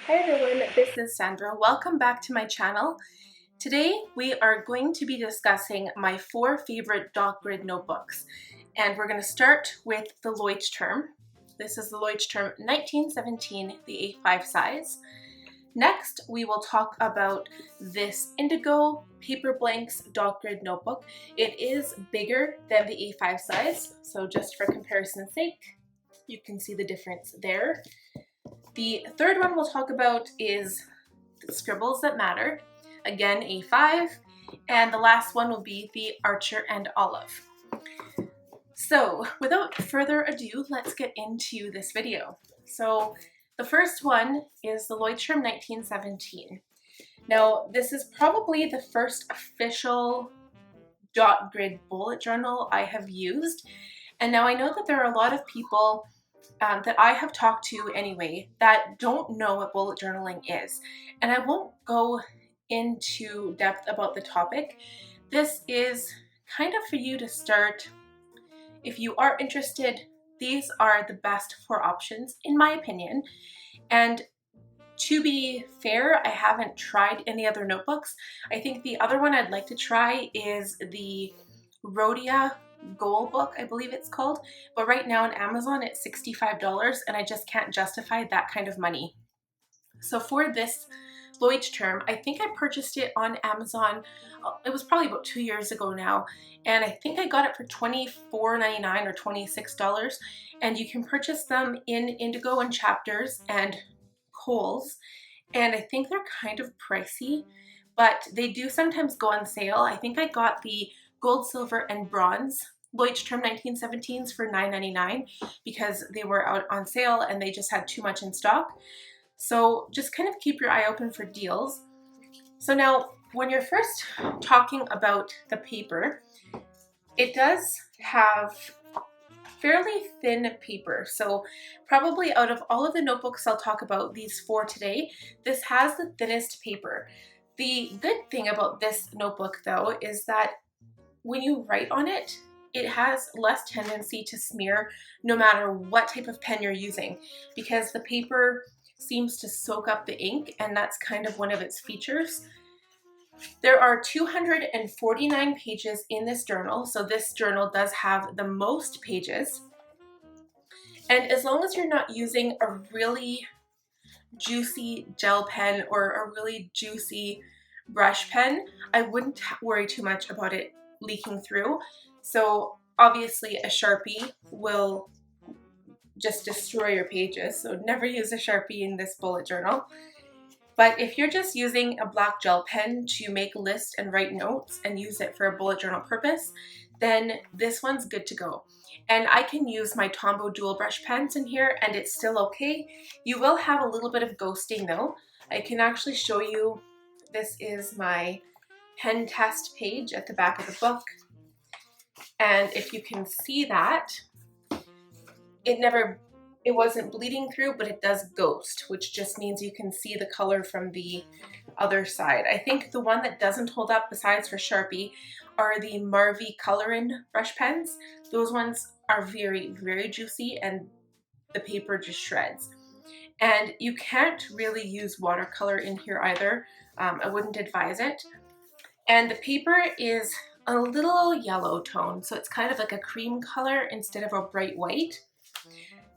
Hi everyone, this is Sandra. Welcome back to my channel. Today we are going to be discussing my 4 favorite dot grid notebooks, and we're going to start with the Leuchtturm. This is the Leuchtturm 1917, the A5 size. Next, we will talk about this Indigo Paper Blanks dot grid notebook. It is bigger than the A5 size, so just for comparison's sake, you can see the difference there. The third one we'll talk about is the Scribbles That Matter, again A5, and the last one will be the Archer and Olive. So without further ado, let's get into this video. So the first one is the Leuchtturm 1917. Now this is probably the first official dot grid bullet journal I have used, and now I know that there are a lot of people that I have talked to anyway that don't know what bullet journaling is, and I won't go into depth about the topic. This is kind of for you to start. If you are interested, these are the best 4 options in my opinion, and to be fair, I haven't tried any other notebooks. I think the other one I'd like to try is the Rhodia Goal book, I believe it's called, but right now on Amazon it's $65 and I just can't justify that kind of money. So for this Leuchtturm, I think I purchased it on Amazon, it was probably about 2 years ago now, and I think I got it for $24.99 or $26, and you can purchase them in Indigo and Chapters and Kohl's, and I think they're kind of pricey, but they do sometimes go on sale. I think I got the gold, silver, and bronze Leuchtturm 1917s for $9.99 because they were out on sale and they just had too much in stock. So just kind of keep your eye open for deals. So now, when you're first talking about the paper, it does have fairly thin paper. So probably out of all of the notebooks I'll talk about, these 4 today, this has the thinnest paper. The good thing about this notebook though is that when you write on it, it has less tendency to smear no matter what type of pen you're using, because the paper seems to soak up the ink, and that's kind of one of its features. There are 249 pages in this journal, so this journal does have the most pages. And as long as you're not using a really juicy gel pen or a really juicy brush pen, I wouldn't worry too much about it leaking through. So obviously a Sharpie will just destroy your pages, so never use a Sharpie in this bullet journal. But if you're just using a black gel pen to make lists and write notes and use it for a bullet journal purpose, then this one's good to go. And I can use my Tombow dual brush pens in here and it's still okay. You will have a little bit of ghosting though. I can actually show you, this is my pen test page at the back of the book. And if you can see that, it wasn't bleeding through, but it does ghost, which just means you can see the color from the other side. I think the one that doesn't hold up, besides for Sharpie, are the Marvy Colorin brush pens. Those ones are very, very juicy and the paper just shreds. And you can't really use watercolor in here either. I wouldn't advise it. And the paper is a little yellow tone, so it's kind of like a cream color instead of a bright white.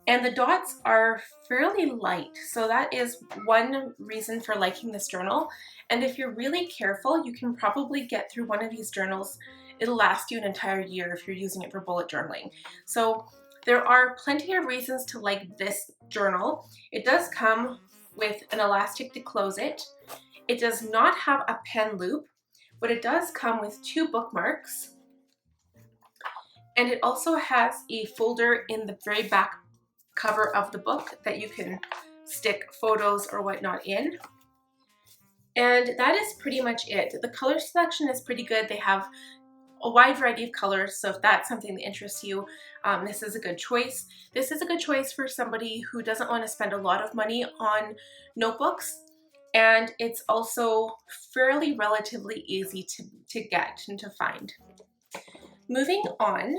And the dots are fairly light, so that is one reason for liking this journal. And if you're really careful, you can probably get through one of these journals. It'll last you an entire year if you're using it for bullet journaling. So there are plenty of reasons to like this journal. It does come with an elastic to close it. It does not have a pen loop, but it does come with 2 bookmarks. And it also has a folder in the very back cover of the book that you can stick photos or whatnot in. And that is pretty much it. The color selection is pretty good. They have a wide variety of colors, so if that's something that interests you, this is a good choice. This is a good choice for somebody who doesn't want to spend a lot of money on notebooks, and it's also fairly relatively easy to get and to find. Moving on,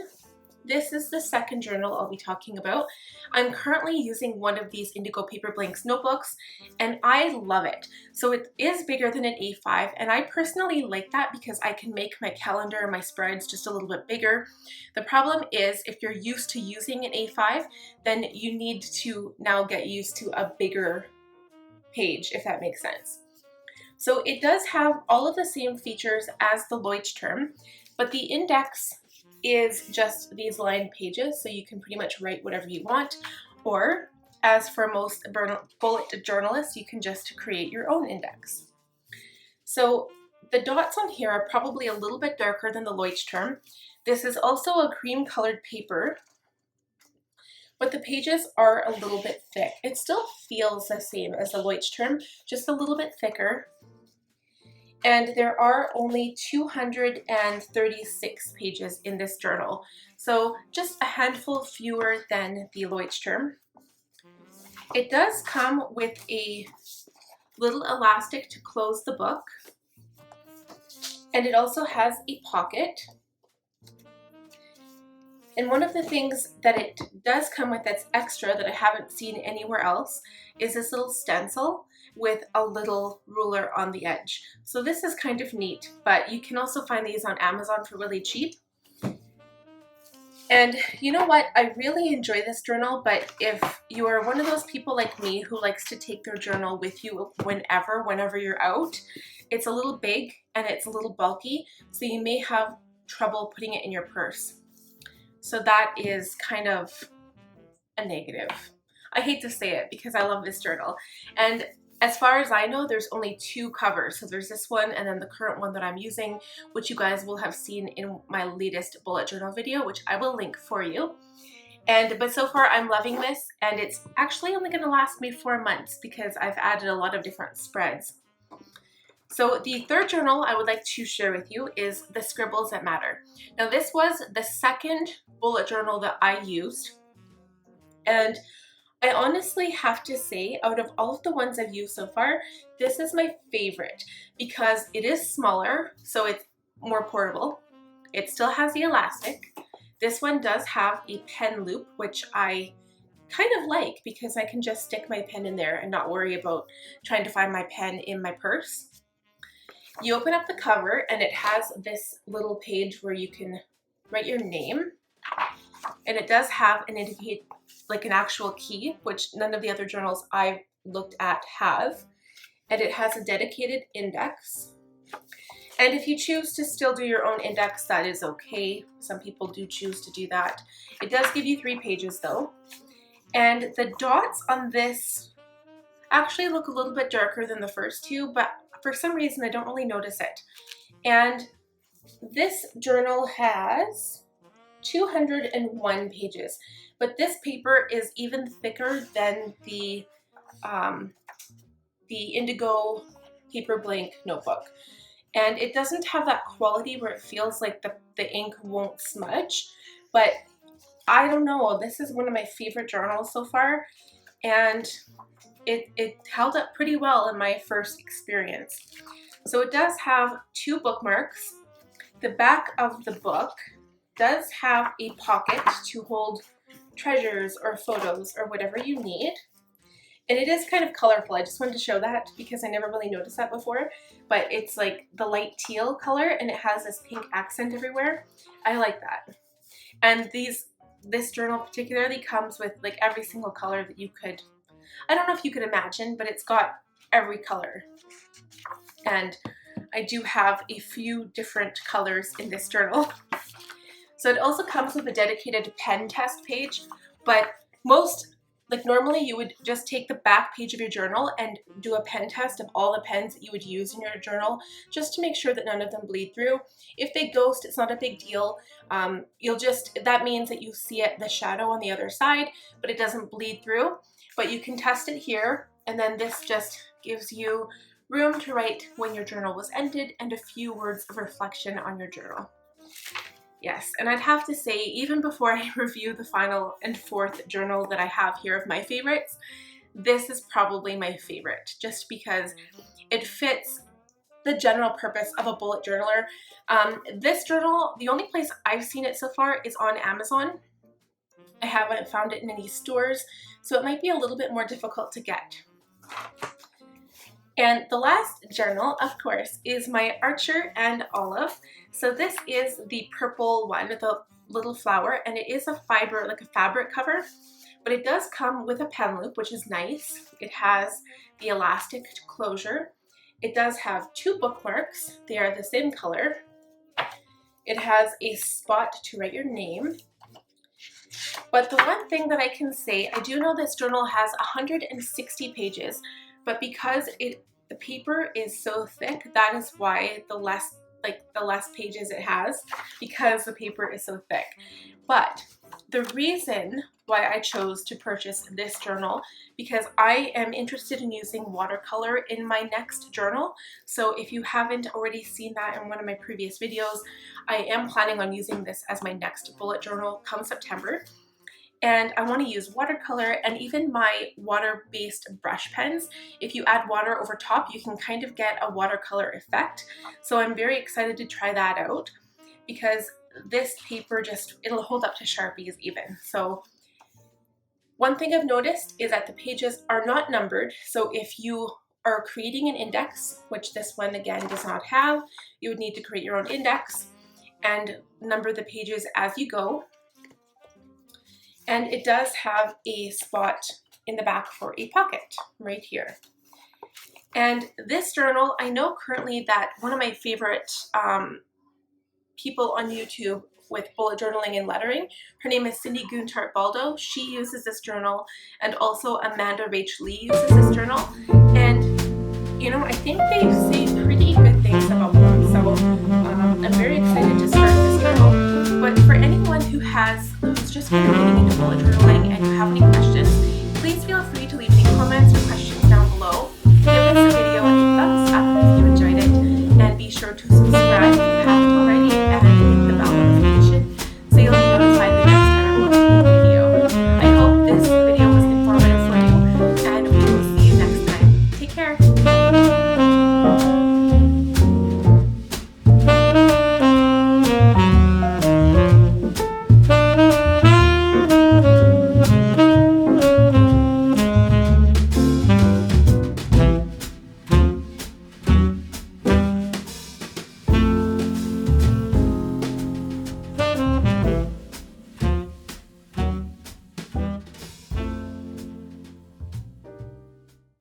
This is the second journal I'll be talking about. I'm currently using one of these Indigo Paper Blanks notebooks and I love it. So it is bigger than an A5 and I personally like that because I can make my calendar and my spreads just a little bit bigger. The problem is if you're used to using an A5, then you need to now get used to a bigger page, if that makes sense. So it does have all of the same features as the Leuchtturm, but the index is just these lined pages, so you can pretty much write whatever you want, or as for most bullet journalists, you can just create your own index. So the dots on here are probably a little bit darker than the Leuchtturm. This is also a cream colored paper, but the pages are a little bit thick. It still feels the same as the Leuchtturm, just a little bit thicker. And there are only 236 pages in this journal, so just a handful fewer than the Leuchtturm. It does come with a little elastic to close the book, and it also has a pocket. And one of the things that it does come with that's extra that I haven't seen anywhere else is this little stencil with a little ruler on the edge. So this is kind of neat, but you can also find these on Amazon for really cheap. And you know what? I really enjoy this journal, but if you are one of those people like me who likes to take their journal with you whenever you're out, it's a little big and it's a little bulky, so you may have trouble putting it in your purse. So that is kind of a negative. I hate to say it because I love this journal. And as far as I know, there's only 2 covers. So there's this one and then the current one that I'm using, which you guys will have seen in my latest bullet journal video, which I will link for you. But so far I'm loving this, and it's actually only gonna last me 4 months because I've added a lot of different spreads. So the third journal I would like to share with you is the Scribbles That Matter. Now this was the second bullet journal that I used, and I honestly have to say, out of all of the ones I've used so far, this is my favorite because it is smaller, so it's more portable. It still has the elastic. This one does have a pen loop, which I kind of like because I can just stick my pen in there and not worry about trying to find my pen in my purse. You open up the cover and it has this little page where you can write your name, and it does have an actual key, which none of the other journals I've looked at have, and it has a dedicated index. And if you choose to still do your own index, that is okay. Some people do choose to do that. It does give you 3 pages though, and the dots on this actually look a little bit darker than the first 2, but for some reason I don't really notice it. And this journal has 201 pages, but this paper is even thicker than the Indigo Paper Blank notebook. And it doesn't have that quality where it feels like the ink won't smudge, but I don't know, this is one of my favorite journals so far, and it held up pretty well in my first experience. So it does have 2 bookmarks. The back of the book does have a pocket to hold treasures or photos or whatever you need. And it is kind of colorful. I just wanted to show that because I never really noticed that before. But it's like the light teal color and it has this pink accent everywhere. I like that. And this journal particularly comes with like every single color that you could, I don't know if you could imagine, but it's got every color. And I do have a few different colors in this journal. So it also comes with a dedicated pen test page, but normally you would just take the back page of your journal and do a pen test of all the pens that you would use in your journal just to make sure that none of them bleed through. If they ghost, it's not a big deal. That means that you see the shadow on the other side, but it doesn't bleed through. But you can test it here, and then this just gives you room to write when your journal was ended and a few words of reflection on your journal. Yes, and I'd have to say, even before I review the final and 4th journal that I have here of my favorites, this is probably my favorite, just because it fits the general purpose of a bullet journaler. This journal, the only place I've seen it so far is on Amazon. I haven't found it in any stores, so it might be a little bit more difficult to get. And the last journal, of course, is my Archer and Olive. So this is the purple one with a little flower, and it is a fiber, like a fabric cover, but it does come with a pen loop, which is nice. It has the elastic closure. It does have 2 bookmarks. They are the same color. It has a spot to write your name. But the one thing that I can say, I do know this journal has 160 pages, but because the paper is so thick, that is why the less pages it has, because the paper is so thick. But the reason why I chose to purchase this journal, because I am interested in using watercolor in my next journal. So if you haven't already seen that in one of my previous videos, I am planning on using this as my next bullet journal come September. And I want to use watercolor and even my water-based brush pens. If you add water over top, you can kind of get a watercolor effect. So I'm very excited to try that out because this paper it'll hold up to Sharpies even. So one thing I've noticed is that the pages are not numbered. So if you are creating an index, which this one again does not have, you would need to create your own index and number the pages as you go. And it does have a spot in the back for a pocket right here. And this journal, I know currently that one of my favorite people on YouTube with bullet journaling and lettering, her name is Cindy Guntart-Baldo. She uses this journal, and also Amanda Rach Lee uses this journal. And you know, I think they say pretty good things about them. So I'm very excited to start this journal. But for anyone who's just kind of getting into bullet journaling and you have any